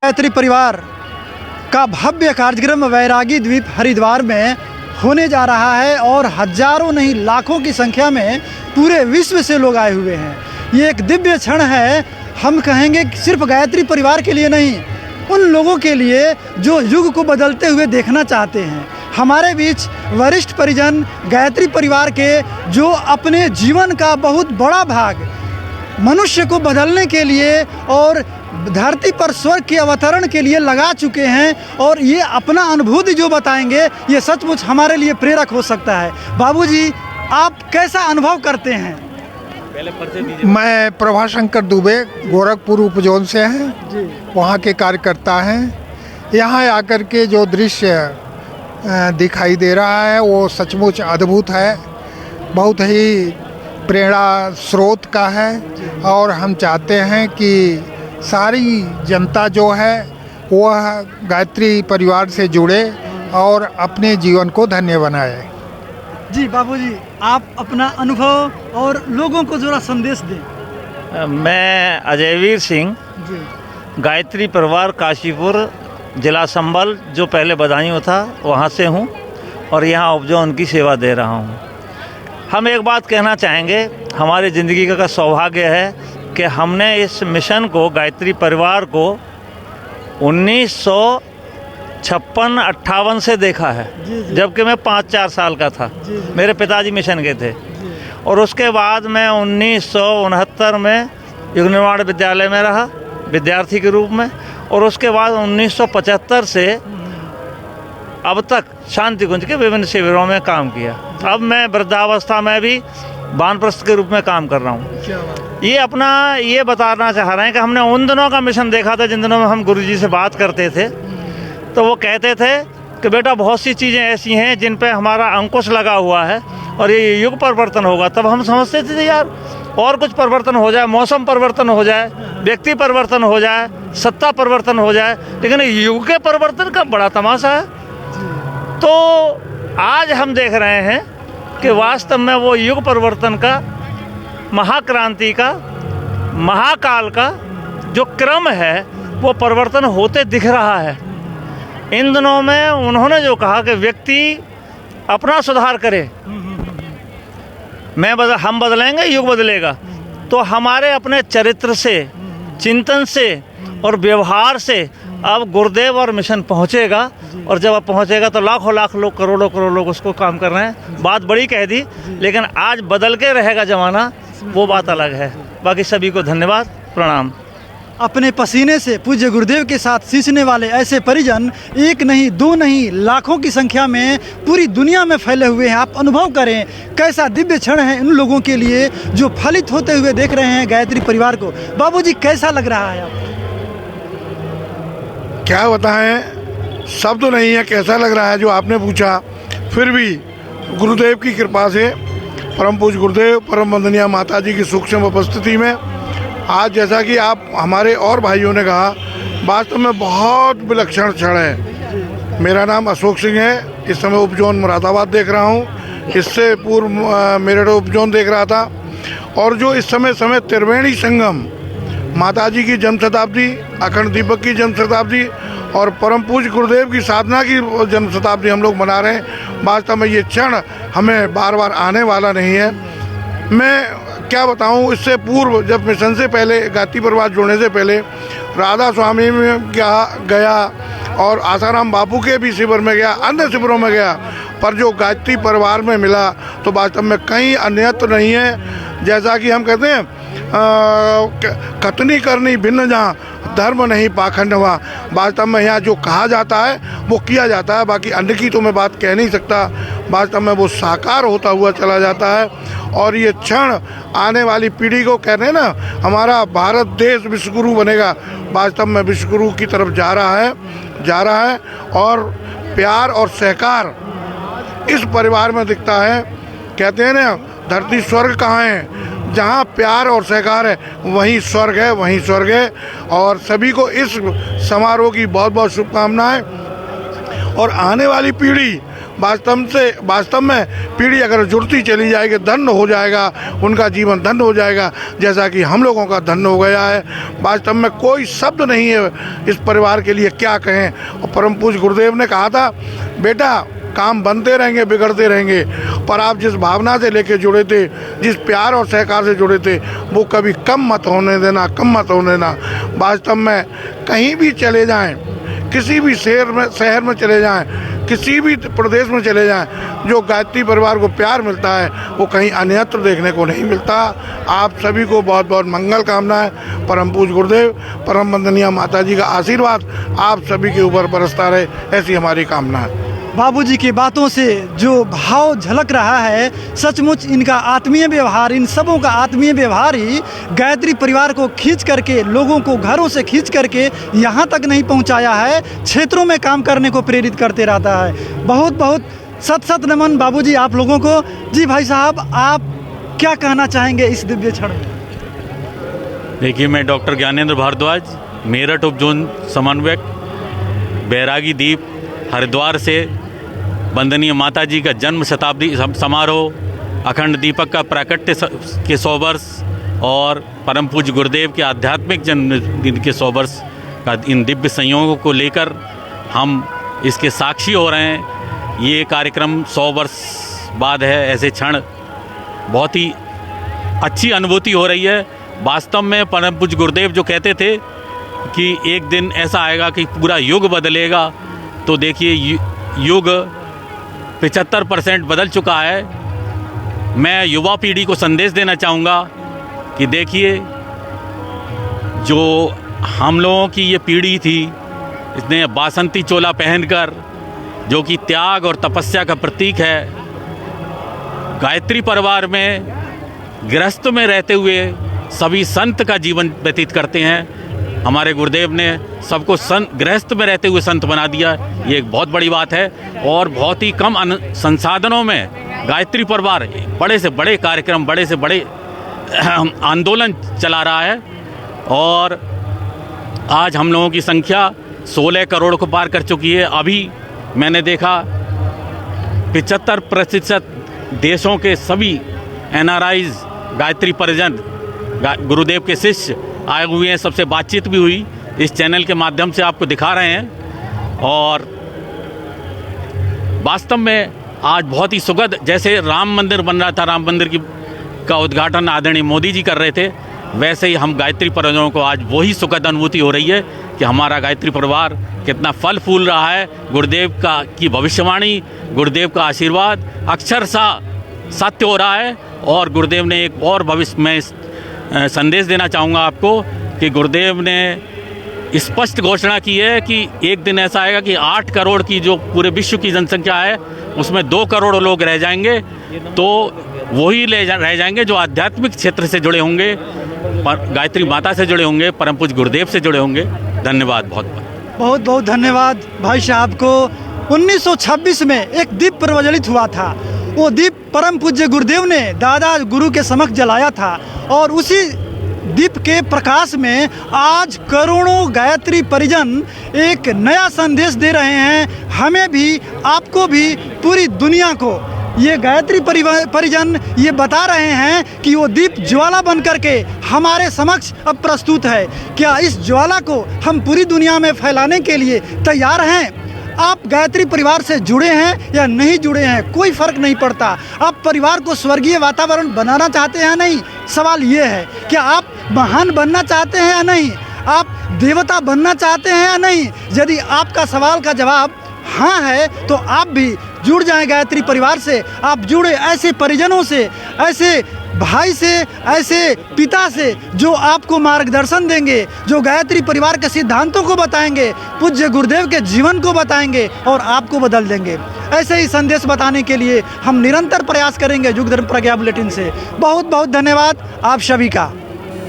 गायत्री परिवार का भव्य कार्यक्रम वैरागी द्वीप हरिद्वार में होने जा रहा है और हजारों नहीं लाखों की संख्या में पूरे विश्व से लोग आए हुए हैं। ये एक दिव्य क्षण है, हम कहेंगे सिर्फ गायत्री परिवार के लिए नहीं, उन लोगों के लिए जो युग को बदलते हुए देखना चाहते हैं। हमारे बीच वरिष्ठ परिजन गायत्री परिवार के जो अपने जीवन का बहुत बड़ा भाग मनुष्य को बदलने के लिए और धरती पर स्वर्ग के अवतरण के लिए लगा चुके हैं और ये अपना अनुभूति जो बताएंगे ये सचमुच हमारे लिए प्रेरक हो सकता है। बाबूजी, आप कैसा अनुभव करते हैं? पहले परिचय दीजिए। मैं प्रभाशंकर दुबे गोरखपुर उपजोन से हैं, वहाँ के कार्यकर्ता हैं। यहाँ आकर के जो दृश्य दिखाई दे रहा है वो सचमुच अद्भुत है, बहुत ही प्रेरणा स्रोत का है और हम चाहते हैं कि सारी जनता जो है वह गायत्री परिवार से जुड़े और अपने जीवन को धन्य बनाए। जी बाबूजी, आप अपना अनुभव और लोगों को जरा संदेश दें। मैं अजयवीर सिंह, गायत्री परिवार काशीपुर जिला संबल जो पहले बदायूं था वहाँ से हूँ और यहाँ उपजोन की सेवा दे रहा हूँ। हम एक बात कहना चाहेंगे, हमारी ज़िंदगी का सौभाग्य है कि हमने इस मिशन को, गायत्री परिवार को 1956-58 से देखा है, जबकि मैं 5-4 साल का था। मेरे पिताजी मिशन के थे और उसके बाद मैं 1969 में युग निर्माण विद्यालय में रहा विद्यार्थी के रूप में और उसके बाद 1975 से अब तक शांति कुंज के विभिन्न शिविरों में काम किया। अब मैं वृद्धावस्था में भी वानप्रस्थ के रूप में काम कर रहा हूँ। ये अपना ये बताना चाह रहे हैं कि हमने उन दिनों का मिशन देखा था जिन दिनों में हम गुरुजी से बात करते थे, तो वो कहते थे कि बेटा बहुत सी चीज़ें ऐसी हैं जिन पे हमारा अंकुश लगा हुआ है और ये युग परिवर्तन होगा। तब हम समझते थे यार और कुछ परिवर्तन हो जाए, मौसम परिवर्तन हो जाए, व्यक्ति परिवर्तन हो जाए, सत्ता परिवर्तन हो जाए, लेकिन युग के परिवर्तन का बड़ा तमाशा है। तो आज हम देख रहे हैं कि वास्तव में वो युग परिवर्तन का, महाक्रांति का, महाकाल का जो क्रम है वो परिवर्तन होते दिख रहा है। इन दिनों में उन्होंने जो कहा कि व्यक्ति अपना सुधार करे, हम बदलेंगे युग बदलेगा, तो हमारे अपने चरित्र से, चिंतन से और व्यवहार से अब गुरुदेव और मिशन पहुंचेगा और जब अब पहुंचेगा तो लाखों लाख लोग, करोड़ों करोड़ लोग उसको काम कर रहे हैं। बात बड़ी कह दी, लेकिन आज बदल के रहेगा ज़माना, वो बात अलग है। बाकी सभी को धन्यवाद, प्रणाम। अपने पसीने से पूज्य गुरुदेव के साथ सींचने वाले ऐसे परिजन एक नहीं, दो नहीं, लाखों की संख्या में पूरी दुनिया में फैले हुए हैं। आप अनुभव करें कैसा दिव्य क्षण है इन लोगों के लिए जो फलित होते हुए देख रहे हैं गायत्री परिवार को। बाबूजी, कैसा लग रहा है आपको? क्या बताएं, शब्द नहीं है कैसा लग रहा है जो आपने पूछा। फिर भी गुरुदेव की कृपा से, परम पूज्य गुरुदेव, परम वंदनीय माता जी की सूक्ष्म उपस्थिति में आज जैसा कि आप हमारे और भाइयों ने कहा, वास्तव में बहुत विलक्षण क्षण है। मेरा नाम अशोक सिंह है, इस समय उपजोन मुरादाबाद देख रहा हूँ, इससे पूर्व मेरठ उपजोन देख रहा था। और जो इस समय त्रिवेणी संगम, माता जी की जन्म शताब्दी, अखंड दीपक की जन्म शताब्दी और परम पूज्य गुरुदेव की साधना की जन्म शताब्दी हम लोग मना रहे हैं। वास्तव में ये क्षण हमें बार बार आने वाला नहीं है। मैं क्या बताऊं, इससे पूर्व जब मिशन से पहले, गायत्री परिवार जुड़ने से पहले राधा स्वामी में गया और आसाराम बापू के भी शिविर में गया, अन्य शिविरों में गया, पर जो गायत्री परिवार में मिला तो वास्तव में कहीं अन्यत्र नहीं है। जैसा कि हम कहते हैं कतनी करनी भिन्न जहाँ, धर्म नहीं पाखंड हुआ। वास्तव में यहाँ जो कहा जाता है वो किया जाता है, बाकी अन्य की तो मैं बात कह नहीं सकता। वास्तव में वो साकार होता हुआ चला जाता है और ये क्षण आने वाली पीढ़ी को कह रहे हैं ना, हमारा भारत देश विश्वगुरु बनेगा। वास्तव में विश्वगुरु की तरफ जा रहा है और प्यार और सहकार इस परिवार में दिखता है। कहते हैं ना, धरती स्वर्ग कहाँ है, जहाँ प्यार और सहकार है वहीं स्वर्ग है, वहीं स्वर्ग है। और सभी को इस समारोह की बहुत बहुत शुभकामनाएं और आने वाली पीढ़ी वास्तव में पीढ़ी अगर जुड़ती चली जाएगी, धन्य हो जाएगा, उनका जीवन धन्य हो जाएगा, जैसा कि हम लोगों का धन्य हो गया है। वास्तव में कोई शब्द नहीं है इस परिवार के लिए, क्या कहें। और परम पूज्य गुरुदेव ने कहा था, बेटा काम बनते रहेंगे, बिगड़ते रहेंगे, पर आप जिस भावना से लेके जुड़े थे, जिस प्यार और सहकार से जुड़े थे, वो कभी कम मत होने देना, कम मत होने देना। वास्तव में कहीं भी चले जाएं, किसी भी शहर में चले जाएं, किसी भी प्रदेश में चले जाएं, जो गायत्री परिवार को प्यार मिलता है वो कहीं अन्यत्र देखने को नहीं मिलता। आप सभी को बहुत बहुत मंगल कामनाएं। परम पूज्य गुरुदेव, परम वंदनीय माता जी का आशीर्वाद आप सभी के ऊपर बरसता रहे, ऐसी हमारी कामना है। बाबूजी की बातों से जो भाव झलक रहा है, सचमुच इनका आत्मीय व्यवहार, इन सबों का आत्मीय व्यवहार ही गायत्री परिवार को खींच करके, लोगों को घरों से खींच करके यहाँ तक नहीं पहुँचाया है, क्षेत्रों में काम करने को प्रेरित करते रहता है। बहुत बहुत सत सत नमन बाबूजी आप लोगों को। जी भाई साहब, आप क्या कहना चाहेंगे इस दिव्य क्षण में? देखिए, मैं डॉक्टर ज्ञानेंद्र भारद्वाज, मेरठ उप जोन समन्वयक, बैरागी द्वीप हरिद्वार से वंदनीय माता जी का जन्म शताब्दी समारोह, अखंड दीपक का प्राकट्य के 100 वर्ष और परम पूज्य गुरुदेव के आध्यात्मिक जन्मदिन के 100 वर्ष का इन दिव्य संयोगों को लेकर हम इसके साक्षी हो रहे हैं। ये कार्यक्रम 100 वर्ष बाद है। ऐसे क्षण बहुत ही अच्छी अनुभूति हो रही है। वास्तव में परम पूज्य गुरुदेव जो कहते थे कि एक दिन ऐसा आएगा कि पूरा युग बदलेगा, तो देखिए युग 75% बदल चुका है। मैं युवा पीढ़ी को संदेश देना चाहूँगा कि देखिए, जो हम लोगों की ये पीढ़ी थी, इसने बासंती चोला पहनकर, जो कि त्याग और तपस्या का प्रतीक है, गायत्री परिवार में गृहस्थ में रहते हुए सभी संत का जीवन व्यतीत करते हैं। हमारे गुरुदेव ने सबको गृहस्थ में रहते हुए संत बना दिया। ये एक बहुत बड़ी बात है और बहुत ही कम संसाधनों में गायत्री परिवार बड़े से बड़े कार्यक्रम, बड़े से बड़े आंदोलन चला रहा है। और आज हम लोगों की संख्या 16 करोड़ को पार कर चुकी है। अभी मैंने देखा 75% देशों के सभी NRIs, गायत्री परिजन, गुरुदेव के शिष्य आए हुए हैं। सबसे बातचीत भी हुई, इस चैनल के माध्यम से आपको दिखा रहे हैं। और वास्तव में आज बहुत ही सुखद, जैसे राम मंदिर बन रहा था, राम मंदिर का उद्घाटन आदरणीय मोदी जी कर रहे थे, वैसे ही हम गायत्री परिवारों को आज वही सुखद अनुभूति हो रही है कि हमारा गायत्री परिवार कितना फल फूल रहा है। गुरुदेव की भविष्यवाणी, गुरुदेव का आशीर्वाद अक्षरशः सत्य हो रहा है। और गुरुदेव ने एक और भविष्य में संदेश देना चाहूँगा आपको कि गुरुदेव ने स्पष्ट घोषणा की है कि एक दिन ऐसा आएगा कि 8 करोड़ की जो पूरे विश्व की जनसंख्या है, उसमें 2 करोड़ लोग रह जाएंगे, तो वही रह जाएंगे जो आध्यात्मिक क्षेत्र से जुड़े होंगे, गायत्री माता से जुड़े होंगे, परम पूज्य गुरुदेव से जुड़े होंगे। धन्यवाद, बहुत बहुत धन्यवाद भाई साहब को। 1926 में एक दीप प्रज्वलित हुआ था। वो दीप परम पूज्य गुरुदेव ने दादा गुरु के समक्ष जलाया था और उसी दीप के प्रकाश में आज करोड़ों गायत्री परिजन एक नया संदेश दे रहे हैं, हमें भी, आपको भी, पूरी दुनिया को। ये गायत्री परिजन ये बता रहे हैं कि वो दीप ज्वाला बन करके हमारे समक्ष अब प्रस्तुत है। क्या इस ज्वाला को हम पूरी दुनिया में फैलाने के लिए तैयार हैं? आप गायत्री परिवार से जुड़े हैं या नहीं जुड़े हैं, कोई फर्क नहीं पड़ता। आप परिवार को स्वर्गीय वातावरण बनाना चाहते हैं या नहीं, सवाल ये है। क्या आप महान बनना चाहते हैं या नहीं, आप देवता बनना चाहते हैं या नहीं? यदि आपका सवाल का जवाब हाँ है तो आप भी जुड़ जाएं गायत्री परिवार से। आप जुड़े ऐसे परिजनों से, ऐसे भाई से, ऐसे पिता से जो आपको मार्गदर्शन देंगे, जो गायत्री परिवार के सिद्धांतों को बताएंगे, पूज्य गुरुदेव के जीवन को बताएंगे और आपको बदल देंगे। ऐसे ही संदेश बताने के लिए हम निरंतर प्रयास करेंगे युग धर्म प्रज्ञा बुलेटिन से। बहुत बहुत धन्यवाद आप सभी का।